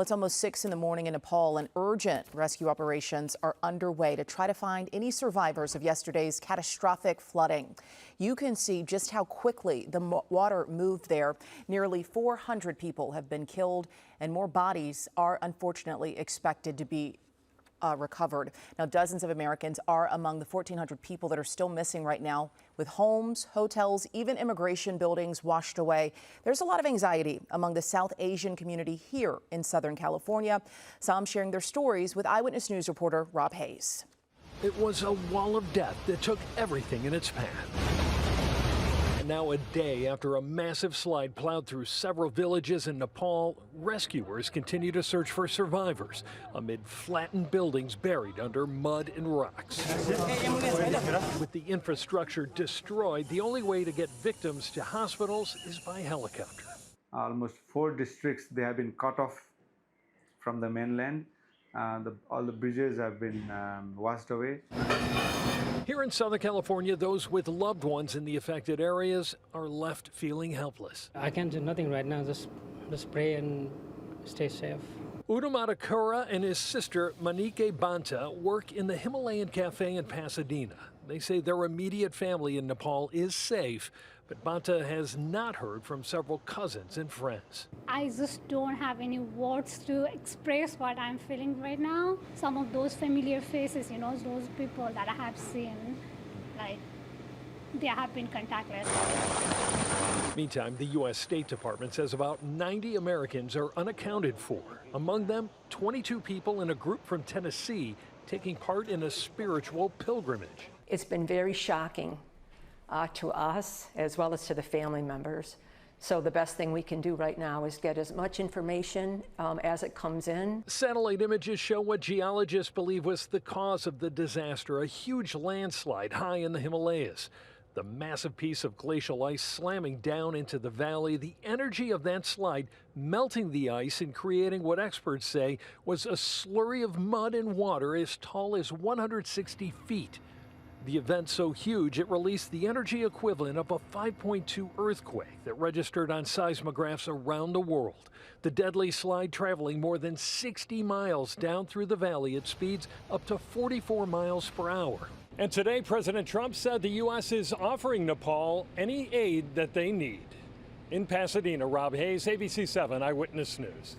Well, it's almost 6 in the morning in Nepal, and urgent rescue operations are underway to try to find any survivors of yesterday's catastrophic flooding. You can see just how quickly the water moved there. Nearly 400 people have been killed, and more bodies are unfortunately expected to be recovered. Now, dozens of Americans are among the 1,400 people that are still missing right now, with homes, hotels, even immigration buildings washed away. There's a lot of anxiety among the South Asian community here in Southern California. Some sharing their stories with Eyewitness News reporter Rob Hayes. It was a wall of death that took everything in its path. And now, a day after a massive slide plowed through several villages in Nepal, rescuers continue to search for survivors amid flattened buildings buried under mud and rocks. With the infrastructure destroyed, the only way to get victims to hospitals is by helicopter. Almost 4 districts, they have been cut off from the mainland. All the bridges have been washed away. Here in Southern California, those with loved ones in the affected areas are left feeling helpless. I can't do nothing right now, just pray and stay safe. Udamadakura and his sister Manike Banta work in the Himalayan Cafe in Pasadena. They say their immediate family in Nepal is safe, but Banta has not heard from several cousins and friends. I just don't have any words to express what I'm feeling right now. Some of those familiar faces, those people that I have seen, like, they have been contactless. Meantime, the U.S. State Department says about 90 Americans are unaccounted for. Among them, 22 people in a group from Tennessee taking part in a spiritual pilgrimage. It's been very shocking to us as well as to the family members. So the best thing we can do right now is get as much information as it comes in. Satellite images show what geologists believe was the cause of the disaster, a huge landslide high in the Himalayas. The massive piece of glacial ice slamming down into the valley, the energy of that slide melting the ice and creating what experts say was a slurry of mud and water as tall as 160 feet. The event so huge, it released the energy equivalent of a 5.2 earthquake that registered on seismographs around the world. The deadly slide traveling more than 60 miles down through the valley at speeds up to 44 miles per hour. And today, President Trump said the U.S. is offering Nepal any aid that they need. In Pasadena, Rob Hayes, ABC 7 Eyewitness News.